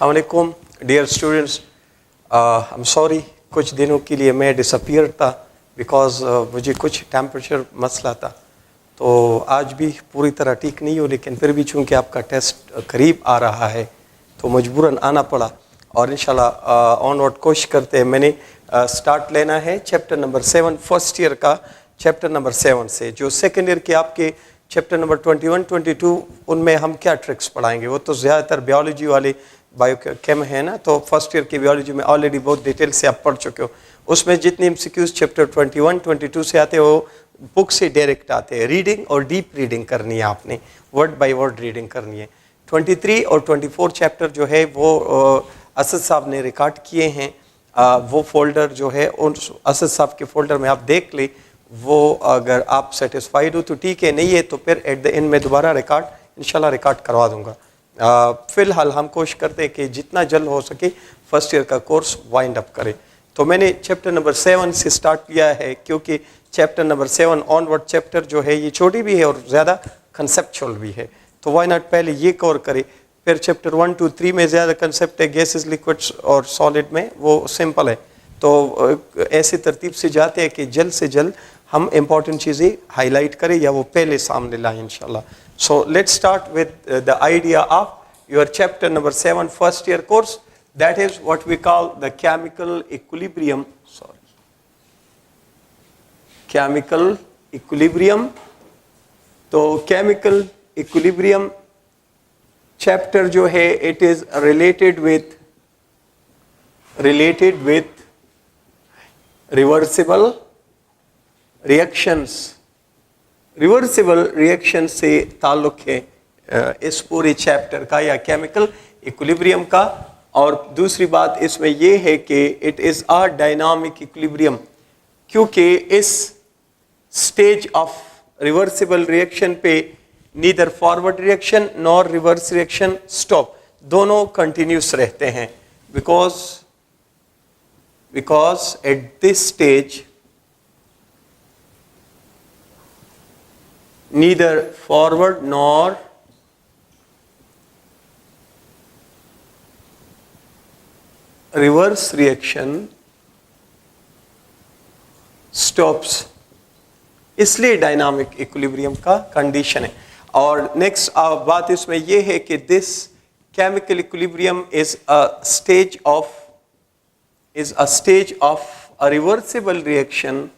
अस्सलाम वालेकुम dear students. I am sorry कुछ दिनों के लिए मैं डिसअपीयर था बिकॉज मुझे कुछ टेम्परेचर मसला था, तो आज भी पूरी तरह ठीक नहीं हो, लेकिन फिर भी चूँकि आपका टेस्ट करीब आ रहा है तो मजबूरन आना पड़ा और इंशाल्लाह ऑनवर्ड कोशिश करते हैं। मैंने स्टार्ट लेना है चैप्टर नंबर 7 फर्स्ट ईयर का चैप्टर नंबर 7 से। जो सेकेंड ईयर के आपके चैप्टर नंबर 21, 22 उनमें हम क्या ट्रिक्स पढ़ाएंगे, वो तो ज़्यादातर बायोलॉजी वाले बायोकेम है ना, तो फर्स्ट ईयर की बायोलॉजी में ऑलरेडी बहुत डिटेल से आप पढ़ चुके हो। उसमें जितने एमसीक्यूज चैप्टर 21, 22 से आते हैं वो बुक से डायरेक्ट आते हैं। रीडिंग और डीप रीडिंग करनी है आपने, वर्ड बाय वर्ड रीडिंग करनी है। 23 और 24 चैप्टर जो है वो असद साहब ने रिकॉर्ड किए हैं। वो फोल्डर जो है उन असद साहब के फोल्डर में आप देख ले, वो अगर आप सेटिस्फाइड हो तो ठीक है, नहीं है तो फिर एट द एंड में दोबारा रिकॉर्ड इंशाल्लाह रिकॉर्ड करवा दूंगा। फ़िलहाल हम कोशिश करते हैं कि जितना जल्द हो सके फर्स्ट ईयर का कोर्स वाइंड अप करें। तो मैंने चैप्टर नंबर 7 से स्टार्ट किया है क्योंकि चैप्टर नंबर 7 ऑनवर्ड चैप्टर जो है ये छोटी भी है और ज़्यादा कंसेप्चुअल भी है, तो वाई नॉट पहले ये कवर करें। फिर चैप्टर 1 to 3 में ज़्यादा कंसेप्ट है, गैसेस लिक्विड्स और सॉलिड में वो सिंपल है। तो ऐसी तरतीब से जाते हैं कि जल्द से जल्द हम इम्पॉर्टेंट चीज़ें हाईलाइट करें या वो पहले सामने लाएं इंशाल्लाह। So let's start with the idea of your chapter number 7 first year course, that is what we call the chemical equilibrium. Chemical equilibrium. तो केमिकल इक्विलिब्रियम चैप्टर जो है it is related with reversible reactions. Reversible reaction से ताल्लुक है इस पूरे chapter का या केमिकल इक्विलिब्रियम का। और दूसरी बात इसमें यह है कि it is a dynamic equilibrium, क्योंकि इस स्टेज ऑफ रिवर्सिबल रिएक्शन पे neither forward reaction nor reverse reaction stop, दोनों कंटिन्यूस रहते हैं। Because at this stage neither forward nor reverse reaction stops, इसलिए डायनामिक इक्विलिब्रियम का कंडीशन है। और नेक्स्ट बात इसमें यह है कि this chemical equilibrium is a stage of a reversible reaction,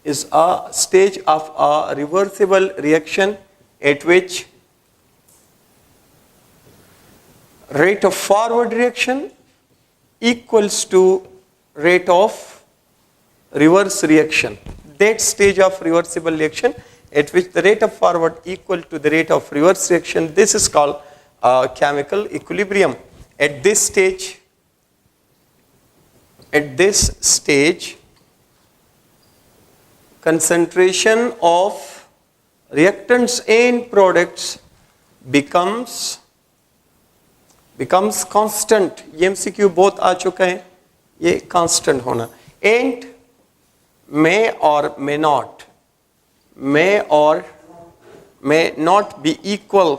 is a stage of a reversible reaction at which rate of forward reaction equals to rate of reverse reaction. That stage of reversible reaction at which the rate of forward equal to the rate of reverse reaction, this is called chemical equilibrium. At this stage concentration of reactants and products becomes constant। ये MCQ बहुत आ चुका है, ये constant होना। and may or may not be equal,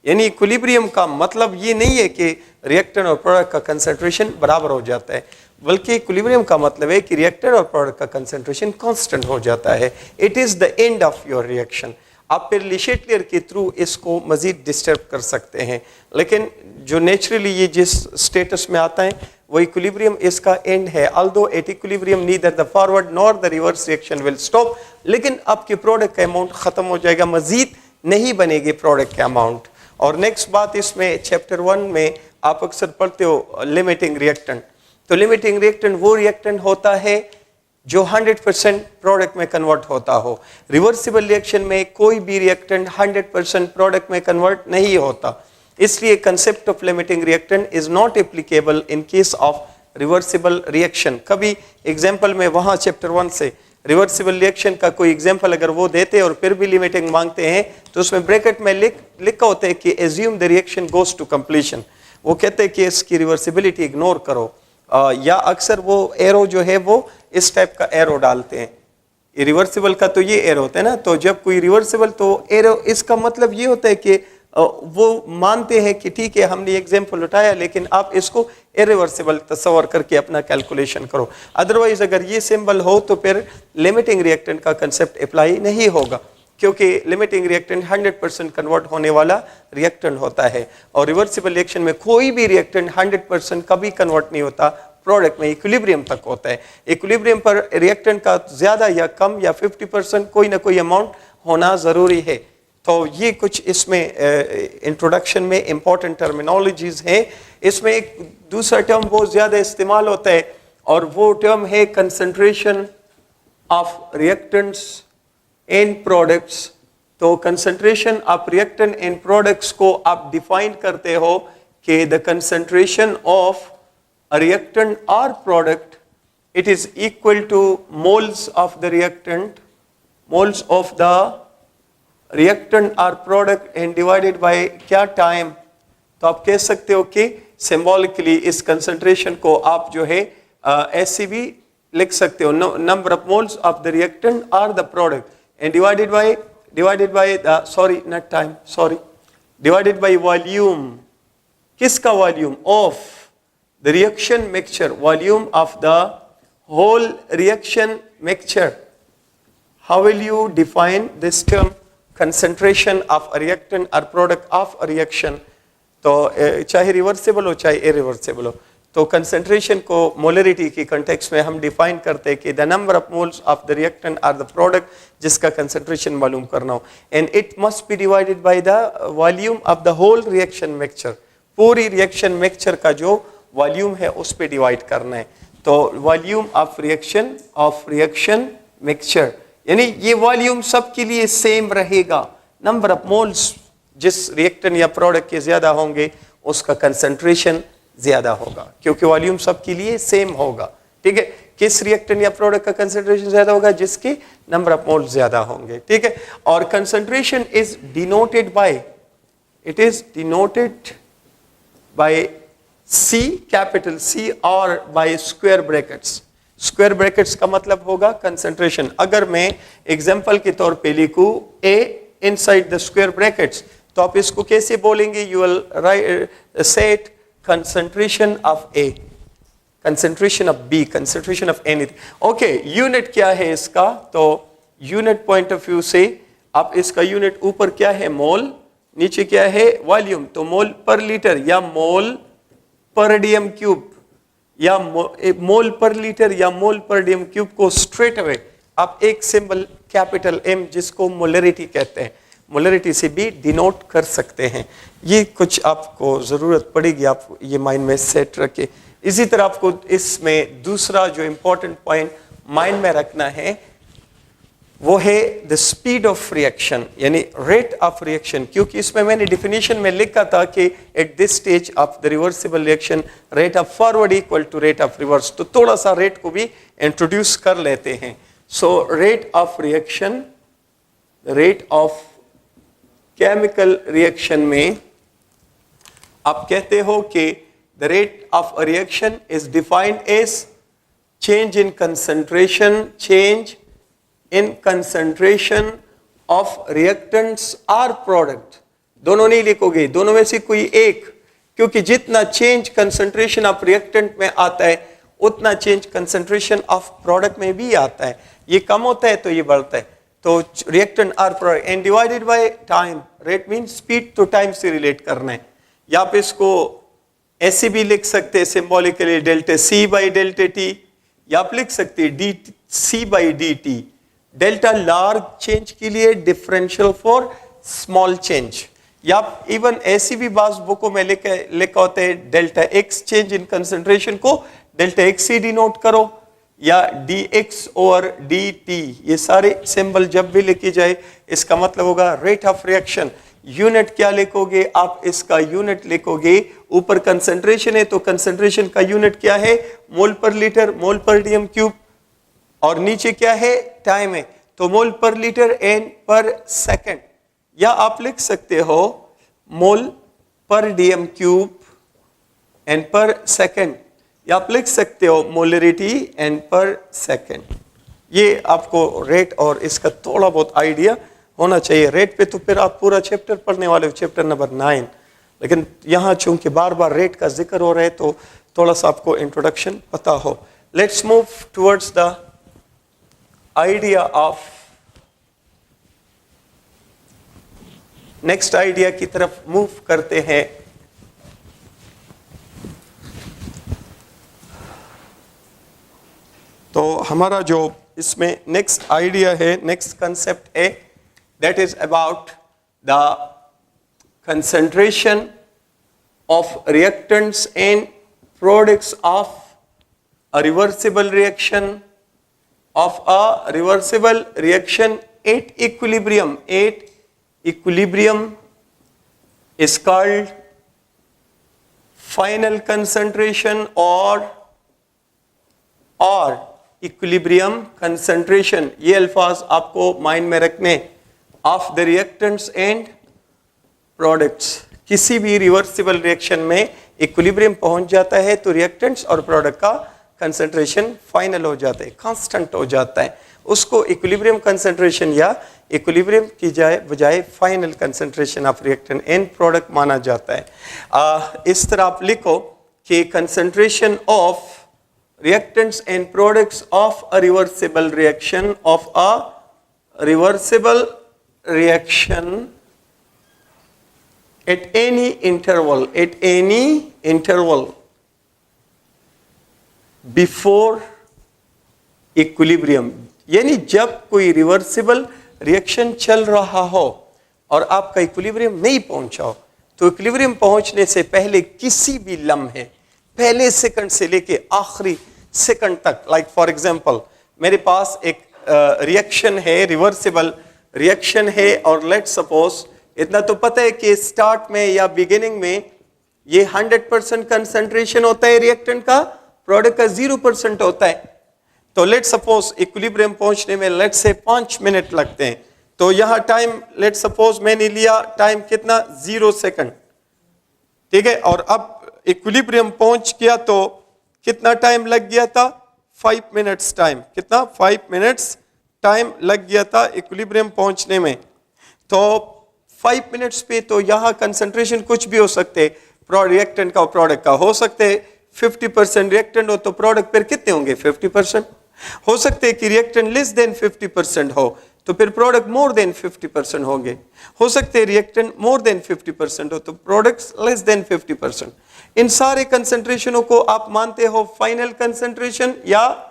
यानी equilibrium का मतलब ये नहीं है कि रिएक्टेंट और प्रोडक्ट का कंसंट्रेशन बराबर हो जाता है, बल्कि इक्विलिब्रियम का मतलब है कि रिएक्टेंट और प्रोडक्ट का कंसंट्रेशन कांस्टेंट हो जाता है। It is the end of your reaction. आप फिर लिशेटलियर के थ्रू इसको मजीद डिस्टर्ब कर सकते हैं, लेकिन जो नेचुरली ये जिस स्टेटस में आता है वो इक्विलिब्रियम इसका एंड है। Although at equilibrium neither the forward nor the reverse reaction will stop, लेकिन आपके प्रोडक्ट का अमाउंट खत्म हो जाएगा, मजीद नहीं बनेगी प्रोडक्ट का अमाउंट। और नेक्स्ट बात इसमें चैप्टर 1 में आप अक्सर पढ़ते हो लिमिटिंग रिएक्टेंट। तो लिमिटिंग रिएक्टेंट वो रिएक्टेंट होता है जो 100% प्रोडक्ट में कन्वर्ट होता हो। रिवर्सिबल रिएक्शन में कोई भी रिएक्टेंट 100% प्रोडक्ट में कन्वर्ट नहीं होता, इसलिए concept of limiting reactant is not applicable in case of reversible reaction. कभी एग्जाम्पल में वहाँ चैप्टर 1 से रिवर्सिबल रिएक्शन का कोई एग्जाम्पल अगर वो देते और फिर भी लिमिटिंग मांगते हैं तो उसमें ब्रैकेट में लिखा होता है कि assume the reaction goes to completion. वो कहते हैं कि इसकी रिवर्सिबिलिटी इग्नोर करो, या अक्सर वो एरो जो है वो इस टाइप का एरो डालते हैं। रिवर्सिबल का तो ये एरो होता है ना, तो जब कोई रिवर्सिबल तो एरो इसका मतलब ये होता है कि वो मानते हैं कि ठीक है हमने एग्जाम्पल उठाया, लेकिन आप इसको इरिवर्सिबल तस्वर करके अपना कैलकुलेशन करो। अदरवाइज अगर ये सिंबल हो तो फिर लिमिटिंग रिएक्टेंट का कंसेप्ट अप्लाई नहीं होगा, क्योंकि लिमिटिंग रिएक्टेंट 100% कन्वर्ट होने वाला रिएक्टेंट होता है, और रिवर्सिबल रिएक्शन में कोई भी रिएक्टेंट 100% कभी कन्वर्ट नहीं होता, प्रोडक्ट में इक्विलिब्रियम तक होता है। इक्विलिब्रियम पर रिएक्टेंट का ज़्यादा या कम या 50% कोई ना कोई अमाउंट होना ज़रूरी है। तो ये कुछ इसमें इंट्रोडक्शन में इंपॉर्टेंट टर्मिनोलॉजीज हैं। इसमें एक दूसरा टर्म बहुत ज़्यादा इस्तेमाल होता है, और वो टर्म है concentration of reactants in products. तो concentration of reactant in products को आप डिफाइन करते हो कि the concentration of a reactant or product, it is equal to moles of the reactant or product and divided by क्या time. तो आप कह सकते हो कि सिंबॉलिकली इस कंसंट्रेशन को आप जो है ऐसे भी लिख सकते हो, number of moles of the reactant और the product and divided by the divided by volume. किसका volume? Of the reaction mixture, volume of the whole reaction mixture. How will you define this term, concentration of a reactant or product of a reaction? तो चाहे reversible हो चाहे irreversible हो, तो concentration को molarity की context में हम डिफाइन करते हैं कि the number of moles of the reactant और द प्रोडक्ट जिसका कंसंट्रेशन मालूम करना हो, and it must be divided by the volume of the whole reaction mixture. पूरी रिएक्शन मिक्सचर का जो वॉल्यूम है उस पे डिवाइड करना है। तो वॉल्यूम ऑफ रिएक्शन मिक्सचर, यानी ये वॉल्यूम सबके लिए सेम रहेगा। नंबर ऑफ मोल्स जिस रिएक्टेंट या प्रोडक्ट के ज्यादा होंगे उसका कंसंट्रेशन ज्यादा होगा, क्योंकि वॉल्यूम सबके लिए सेम होगा। ठीक है, किस रिएक्टेंट या प्रोडक्ट का कंसंट्रेशन ज्यादा होगा? जिसके नंबर ऑफ मोल्स ज्यादा होंगे। ठीक है, और concentration is denoted by C, capital C, और bye square brackets. Square brackets का मतलब होगा कंसंट्रेशन। अगर मैं एग्जांपल के तौर पे लिखूं A inside the square brackets, तो आप इसको कैसे बोलेंगे? You will write set concentration of A, concentration of B, concentration of anything. Okay, unit क्या है इसका? तो यूनिट पॉइंट ऑफ व्यू से आप इसका यूनिट ऊपर क्या है? मोल, नीचे क्या है? वॉल्यूम। तो मोल पर लीटर या मोल पर डीएम क्यूब या मोल पर लीटर या मोल पर डीएम क्यूब को स्ट्रेट अवे आप एक सिंबल कैपिटल M, जिसको मोलरिटी कहते हैं, मोलरिटी से भी डिनोट कर सकते हैं। ये कुछ आपको ज़रूरत पड़ेगी, आप ये माइंड में सेट रखें। इसी तरह आपको इसमें दूसरा जो इम्पोर्टेंट पॉइंट माइंड में रखना है वो है द स्पीड ऑफ रिएक्शन, यानी रेट ऑफ रिएक्शन। क्योंकि इसमें मैंने डिफिनीशन में लिखा था कि at this stage of the reversible reaction rate of forward equal to rate of reverse. तो थोड़ा सा रेट को भी इंट्रोड्यूस कर लेते हैं। So rate of reaction, rate of chemical reaction में आप कहते हो कि the rate of a reaction is defined as change in concentration, change in concentration of reactants or product। दोनों नहीं लिखोगे, दोनों में से कोई एक, क्योंकि जितना चेंज कंसंट्रेशन ऑफ रिएक्टेंट में आता है उतना चेंज कंसंट्रेशन ऑफ प्रोडक्ट में भी आता है। ये कम होता है तो ये बढ़ता है। तो रिएक्टेंट और product and divided by time. Rate mean speed तो टाइम से रिलेट करना है। या आप इसको ऐसे भी लिख सकते हैं symbolically, delta C by delta T, या आप लिख सकते हैं DC by DT। Delta large change के लिए, डिफरेंशियल फॉर स्मॉल चेंज। या इवन ऐसी भी बात बुकों में लिखा होता है delta X change in concentration को डेल्टा X से डिनोट करो, या dx ओवर dt। ये सारे सिंबल जब भी लिखी जाए इसका मतलब होगा रेट ऑफ रिएक्शन। यूनिट क्या लिखोगे आप? इसका यूनिट लिखोगे, ऊपर कंसंट्रेशन है तो कंसंट्रेशन का यूनिट क्या है? मोल पर लीटर, मोल पर डीएम क्यूब, और नीचे क्या है? टाइम है, तो मोल पर लीटर एंड पर सेकंड। या आप लिख सकते हो मोल पर डीएम क्यूब एंड पर सेकंड, या आप लिख सकते हो मोलरिटी एंड पर सेकंड। ये आपको रेट और इसका थोड़ा बहुत आइडिया होना चाहिए। रेट पे तो फिर आप पूरा चैप्टर पढ़ने वाले हो, चैप्टर नंबर 9, लेकिन यहाँ चूंकि बार बार रेट का जिक्र हो रहा है तो थोड़ा सा आपको इंट्रोडक्शन पता हो। Let's move towards the idea of, next idea की तरफ मूव करते हैं। तो हमारा जो इसमें नेक्स्ट आइडिया है, नेक्स्ट कंसेप्ट है, that is about the concentration of reactants and products of a reversible reaction, of a reversible reaction at equilibrium. At equilibrium is called final concentration or equilibrium concentration. ये अल्फाज आपको mind में रखने, of the reactants and products. किसी भी reversible reaction में equilibrium पहुंच जाता है तो रिएक्टेंट्स और प्रोडक्ट का कंसंट्रेशन फाइनल हो जाता है, कांस्टेंट हो जाता है। उसको इक्विलिब्रियम कंसंट्रेशन या इक्विलिब्रियम की बजाय final concentration of reactant and product माना जाता है। इस तरह आप लिखो कि concentration of reactants and products of a reversible reaction, of a reversible reaction at any interval before equilibrium, यानी जब कोई रिवर्सिबल रिएक्शन चल रहा हो और आपका इक्विलिब्रियम नहीं पहुंचा हो, तो इक्विलिब्रियम पहुंचने से पहले किसी भी लम्हे, पहले सेकंड से लेके आखिरी सेकंड तक, लाइक फॉर एग्जांपल मेरे पास एक रिएक्शन है, रिवर्सिबल रिएक्शन है, और लेट सपोज इतना तो पता है कि स्टार्ट में या बिगिनिंग में ये 100% कंसंट्रेशन होता है रिएक्टेंट का, प्रोडक्ट का 0% होता है। तो लेट सपोज इक्विलिब्रियम पहुंचने में लेट से 5 मिनट लगते हैं, तो यहां टाइम लेट सपोज मैंने लिया टाइम कितना, 0 सेकंड, ठीक है। और अब इक्विलिब्रियम पहुंच गया तो कितना टाइम लग गया था, 5 मिनट्स टाइम, कितना 5 मिनट्स टाइम लग गया था इक्विलिब्रियम पहुंचने में। तो 5 मिनट्स पे तो यहाँ कंसंट्रेशन कुछ भी हो सकते, रिएक्टेंट का और प्रोडक्ट का हो सकते। 50% रिएक्टेंट हो तो प्रोडक्ट फिर कितने होंगे, 50%। हो सकते हैं कि रिएक्टेंट लेस देन 50% हो तो फिर प्रोडक्ट मोर देन 50% होंगे। हो सकते हैं रिएक्टेंट मोर देन 50% हो तो प्रोडक्ट्स लेस देन 50%। इन सारे कंसंट्रेशनों को आप मानते हो फाइनल कंसंट्रेशन या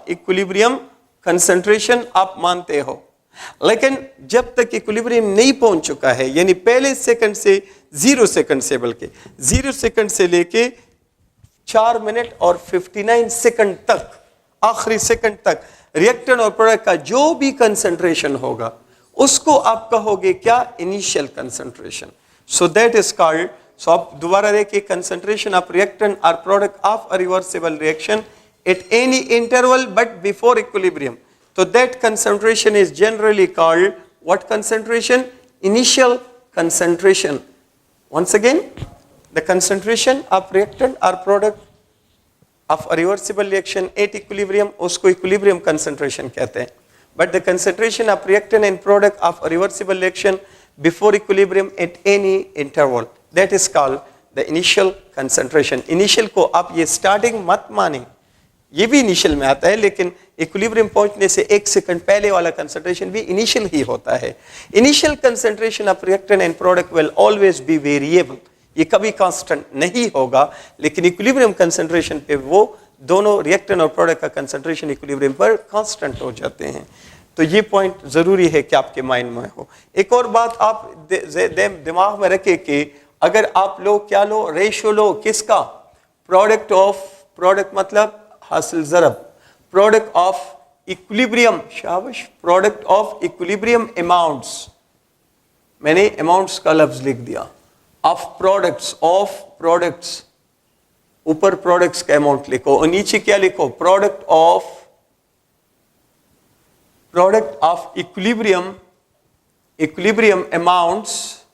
इक्विलिब्रियम कंसंट्रेशन आप मानते हो। लेकिन जब तक इक्विलिब्रियम नहीं पहुंच चुका है, यानी पहले सेकंड से 0 सेकंड से, बल्कि 0 सेकंड से लेके 4 मिनट और 59 सेकंड तक, आखिरी सेकंड तक रिएक्टेंट और प्रोडक्ट का जो भी कंसंट्रेशन होगा उसको आप कहोगे क्या, initial concentration. So that is called, so आप दोबारा देखिए, कंसंट्रेशन ऑफ रिएक्टेंट और product of a reversible reaction at any interval but before equilibrium, so that concentration is generally called what concentration? Initial concentration. Once again, the concentration of reactant or product of a reversible reaction at equilibrium, उसको equilibrium concentration कहते हैं। But the concentration of reactant and product of a reversible reaction before equilibrium at any interval, that is called the initial concentration. Initial को आप ये starting मत माने, ये भी इनिशियल में आता है, लेकिन इक्विलिब्रियम पहुंचने से 1 सेकंड पहले वाला कंसंट्रेशन भी इनिशियल ही होता है। Initial concentration of reactant and product will always be variable, ये कभी कांस्टेंट नहीं होगा, लेकिन इक्विलिब्रियम कंसंट्रेशन पे वो दोनों रिएक्टेंट और प्रोडक्ट का कंसंट्रेशन इक्विलिब्रियम पर कांस्टेंट हो जाते हैं। तो ये पॉइंट जरूरी है कि आपके माइंड में हो। एक और बात आप दिमाग में रखें कि अगर आप लोग क्या लो, रेशियो लो, किसका, प्रोडक्ट ऑफ, प्रोडक्ट मतलब हासिल ज़रब, प्रोडक्ट ऑफ इक्विलिब्रियम, शाबाश, प्रोडक्ट ऑफ इक्विलिब्रियम अमाउंट्स, मैंने अमाउंट्स का लफ्ज लिख दिया, ऑफ प्रोडक्ट्स, ऊपर प्रोडक्ट्स का अमाउंट लिखो और नीचे क्या लिखो, product of equilibrium amounts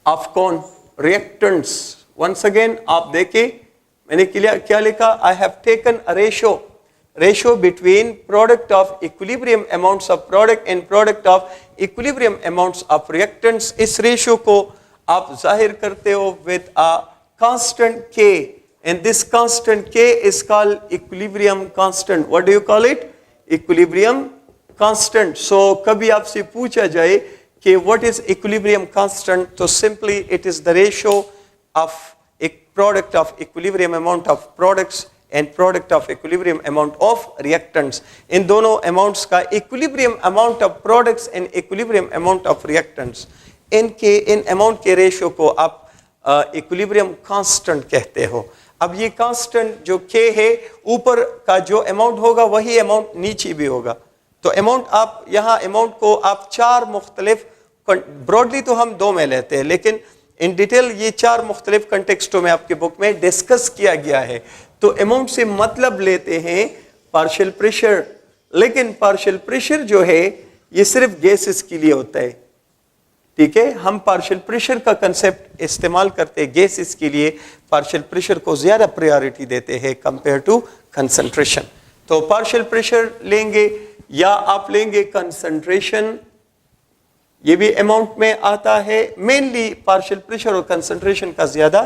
of कौन, रिएक्टेंट्स। वंस अगेन आप देखें मैंने क्या लिखा, I have taken a ratio ratio between product of equilibrium amounts of product and product of equilibrium amounts of reactants. इस ratio को आप जाहिर करते हो with a constant K, and this constant K is called equilibrium constant. What do you call it? Equilibrium constant. So कभी आपसे पूछा जाए कि what is equilibrium constant, तो simply it is the ratio of a product of equilibrium amount of products and product of equilibrium amount of reactants. इन दोनों amounts का equilibrium amount of products and equilibrium amount of reactants, in amount के ratio को आप equilibrium constant कहते हो. अब ये constant जो K है, ऊपर का जो amount होगा वही amount नीचे भी होगा. तो amount आप यहाँ amount को आप चार मुख्तलिफ, ब्रॉडली तो हम दो में लेते हैं, लेकिन इन डिटेल ये चार मुख्तलिफ कंटेक्स्टों में आपके बुक में डिस्कस किया गया है. तो अमाउंट से मतलब लेते हैं पार्शियल प्रेशर, लेकिन पार्शियल प्रेशर जो है ये सिर्फ गैसेस के लिए होता है. ठीक है, हम पार्शियल प्रेशर का कंसेप्ट इस्तेमाल करते हैं गैसेस के लिए. पार्शियल प्रेशर को ज्यादा प्रायोरिटी देते हैं कंपेयर टू कंसंट्रेशन. तो पार्शियल प्रेशर लेंगे या आप लेंगे कंसंट्रेशन, ये भी अमाउंट में आता है. मेनली पार्शियल प्रेशर और कंसंट्रेशन का ज्यादा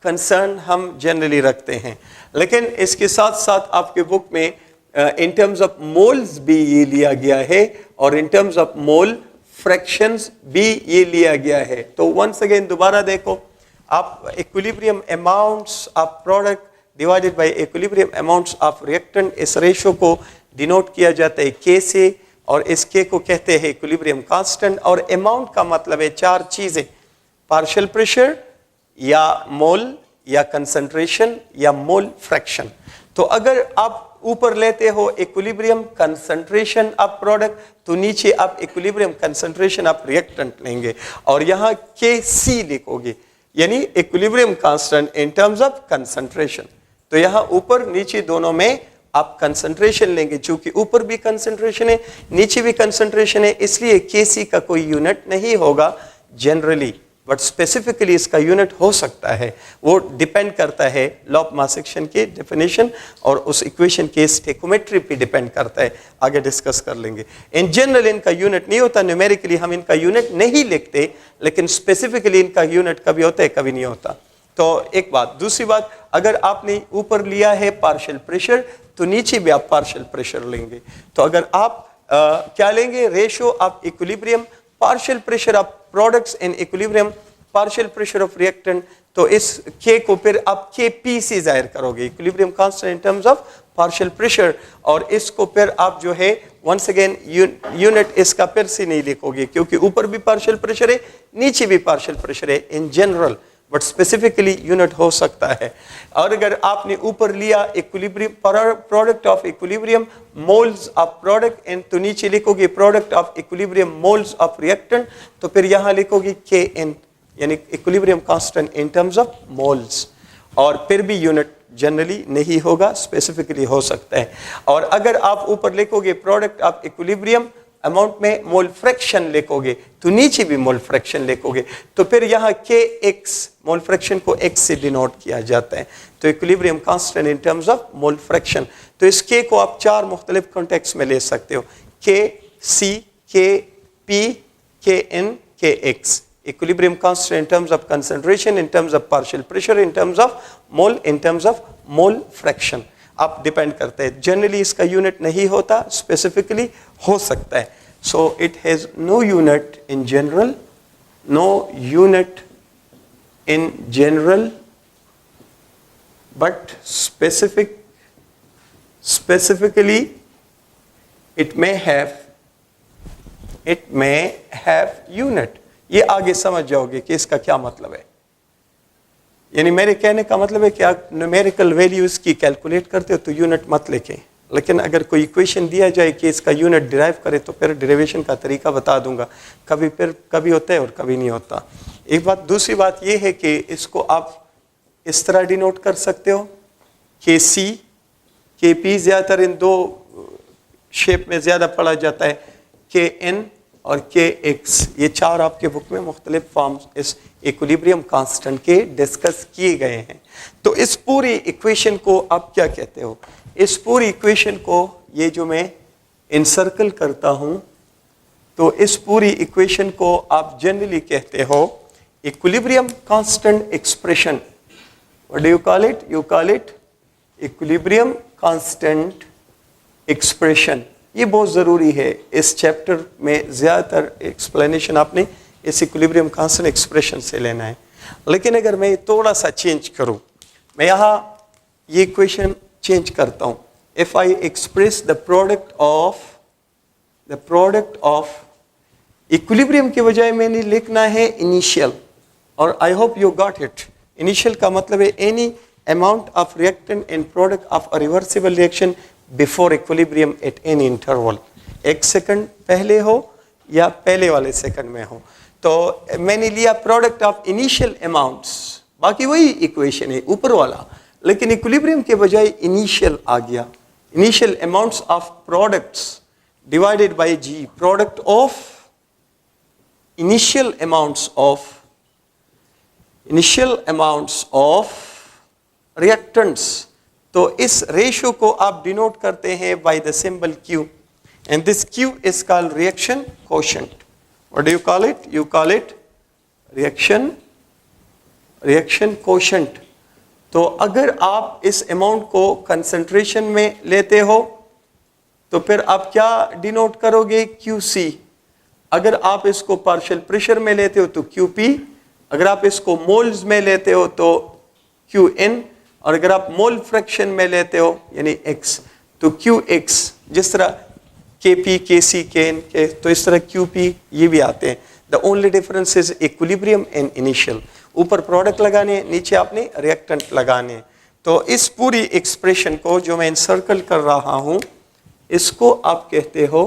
कंसर्न हम जनरली रखते हैं, लेकिन इसके साथ साथ आपके बुक में इन टर्म्स ऑफ मोल्स भी ये लिया गया है और in terms of mole fractions भी ये लिया गया है. तो वंस अगेन दोबारा देखो, आप equilibrium amounts of product divided by equilibrium amounts of reactant, इस रेशो को डिनोट किया जाता है के से, और इस के को कहते हैं इक्विलिब्रियम कांस्टेंट. और अमाउंट का मतलब है चार चीजें, पार्शियल प्रेशर या मोल या कंसंट्रेशन या मोल फ्रैक्शन. तो अगर आप ऊपर लेते हो इक्विलिब्रियम कंसंट्रेशन ऑफ प्रोडक्ट, तो नीचे आप इक्विलिब्रियम कंसंट्रेशन ऑफ रिएक्टेंट लेंगे और यहाँ के सी लिखोगे, यानी equilibrium constant in terms of concentration. तो यहाँ ऊपर नीचे दोनों में आप कंसंट्रेशन लेंगे. चूंकि ऊपर भी कंसंट्रेशन है नीचे भी कंसंट्रेशन है, इसलिए केसी का कोई यूनिट नहीं होगा जनरली, बट स्पेसिफिकली इसका यूनिट हो सकता है. वो डिपेंड करता है लॉ ऑफ मास एक्शन के डेफिनेशन और उस इक्वेशन के स्टेकोमेट्री पे डिपेंड करता है. आगे डिस्कस कर लेंगे. इन जनरल इनका यूनिट नहीं होता, न्यूमेरिकली हम इनका यूनिट नहीं लिखते, लेकिन स्पेसिफिकली इनका यूनिट कभी होता है कभी नहीं होता. तो एक बात. दूसरी बात, अगर आपने ऊपर लिया है पार्शियल प्रेशर, तो नीचे भी आप पार्शियल प्रेशर लेंगे. तो अगर आप क्या लेंगे, ratio of equilibrium partial pressure of products in equilibrium partial pressure of reactant, तो इस के को फिर आप के पी से जाहिर करोगे, equilibrium constant in terms of partial pressure. और इसको फिर आप जो है वंस अगेन यूनिट इसका फिर से नहीं लिखोगे, क्योंकि ऊपर भी पार्शियल प्रेशर है नीचे भी पार्शियल प्रेशर है इन जनरल, बट स्पेसिफिकली यूनिट हो सकता है. और अगर आपने ऊपर लिया equilibrium product of equilibrium moles of product and, तो नीचे लिखोगे product of equilibrium moles of reactant, तो फिर यहाँ लिखोगे के एन, यानी equilibrium constant in terms of moles. और फिर भी यूनिट जनरली नहीं होगा, स्पेसिफिकली हो सकता है. और अगर आप ऊपर लिखोगे प्रोडक्ट ऑफ इक्विलिब्रियम अमाउंट में मोल फ्रैक्शन लिखोगे, तो नीचे भी मोल फ्रैक्शन लिखोगे, तो फिर यहाँ के एक्स, मोल फ्रैक्शन को एक्स से डिनोट किया जाता है. तो equilibrium constant in terms of mole fraction. तो इस के को आप चार मुख्तलिफ कॉन्टेक्स्ट में ले सकते हो, के सी, के पी, के एन, के x. Equilibrium constant in terms of concentration, in terms of partial pressure, in terms of mole, in terms of mole fraction. आप डिपेंड करते हैं. जनरली इसका यूनिट नहीं होता, स्पेसिफिकली हो सकता है. So it has no unit in general, no unit in general, but specifically it may have unit. ये आगे समझ जाओगे कि इसका क्या मतलब है. यानी मेरे कहने का मतलब है कि आप न्यूमेरिकल वैल्यूज की कैलकुलेट करते हो तो यूनिट मत लिखें, लेकिन अगर कोई इक्वेशन दिया जाए कि इसका यूनिट डिराइव करे तो फिर डेरिवेशन का तरीका बता दूंगा. कभी होता है और कभी नहीं होता. एक बात. दूसरी बात ये है कि इसको आप इस तरह डिनोट कर सकते हो, के सी, के पी ज़्यादातर इन दो शेप में ज़्यादा पढ़ा जाता है, के एन और के एक्स. ये चार आपके बुक में मुख्तलिफ फॉर्म्स इस इक्विलिब्रियम कांस्टेंट के डिस्कस किए गए हैं. तो इस पूरी इक्वेशन को आप क्या कहते हो, इस पूरी इक्वेशन को ये जो मैं इनसर्कल करता हूं, तो इस पूरी इक्वेशन को आप जनरली कहते हो equilibrium constant expression. What do you call it? You call it equilibrium constant expression. ये बहुत ज़रूरी है. इस चैप्टर में ज़्यादातर एक्सप्लेनेशन आपने इस इक्विलिब्रियम कांस्टेंट एक्सप्रेशन से लेना है. लेकिन अगर मैं थोड़ा सा चेंज करूं, मैं यहाँ ये इक्वेशन चेंज करता हूँ. If I express the product of equilibrium के बजाय मैंने लिखना है इनिशियल. और I hope you got it. Initial का मतलब है any amount of reactant in product of a reversible reaction before equilibrium at any interval. 1 second पहले हो या पहले वाले सेकंड में हो. तो मैंने लिया प्रोडक्ट ऑफ इनिशियल अमाउंट्स. बाकी वही इक्वेशन है ऊपर वाला, लेकिन इक्विलिब्रियम के बजाय इनिशियल आ गया. Initial amounts of products divided by G. Product of initial amounts of reactants. तो इस रेशियो को आप डिनोट करते हैं by the symbol Q, and this Q is called reaction quotient. What do you call it? You call it reaction quotient. तो अगर आप इस अमाउंट को कंसंट्रेशन में लेते हो तो फिर आप क्या डिनोट करोगे? QC. अगर आप इसको पार्शियल प्रेशर में लेते हो तो QP. अगर आप इसको मोल्स में लेते हो तो QN. और अगर आप मोल फ्रैक्शन में लेते हो यानी X तो QX. जिस तरह KP, KC, KN के, तो इस तरह QP ये भी आते हैं. The only difference is equilibrium and initial. ऊपर प्रोडक्ट लगाने, नीचे आपने रिएक्टेंट लगाने. तो इस पूरी एक्सप्रेशन को जो मैं इनसर्कल कर रहा हूं, इसको आप कहते हो,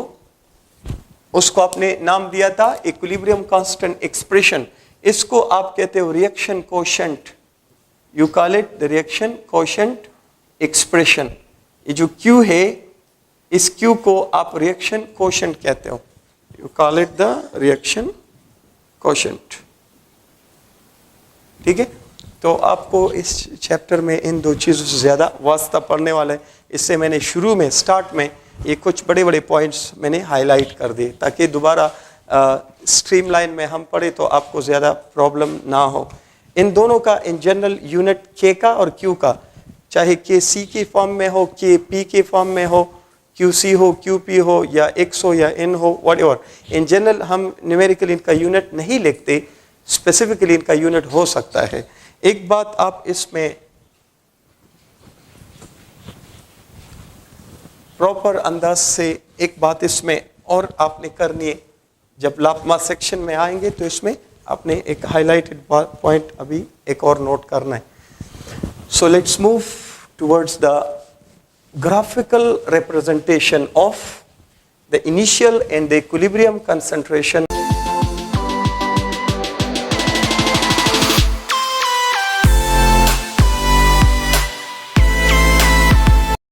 उसको आपने नाम दिया था इक्विलिब्रियम कांस्टेंट एक्सप्रेशन. इसको आप कहते हो reaction quotient. You call it the reaction quotient expression. ये जो Q है, इस Q को आप रिएक्शन कोशेंट कहते हो. You call it the reaction quotient. ठीक है. तो आपको इस चैप्टर में इन दो चीज़ों से ज़्यादा वास्ता पड़ने वाला है. इससे मैंने शुरू में स्टार्ट में ये कुछ बड़े बड़े पॉइंट्स मैंने हाईलाइट कर दिए ताकि दोबारा स्ट्रीमलाइन में हम पढ़े तो आपको ज़्यादा प्रॉब्लम ना हो. इन दोनों का इन जनरल यूनिट K का और Q का, चाहे KC के फॉर्म में हो, KP के फॉर्म में हो, QC हो, QP हो, या X हो या N हो, व्हाटएवर. इन जनरल हम न्यूमेरिकल इनका यूनिट नहीं लिखते, स्पेसिफिकली इनका यूनिट हो सकता है. एक बात आप इसमें प्रॉपर अंदाज से, एक बात इसमें और आपने करनी है, जब लापमा सेक्शन में आएंगे तो इसमें आपने एक हाईलाइटेड पॉइंट अभी एक और नोट करना है. So let's move towards the graphical representation of the initial and the equilibrium concentration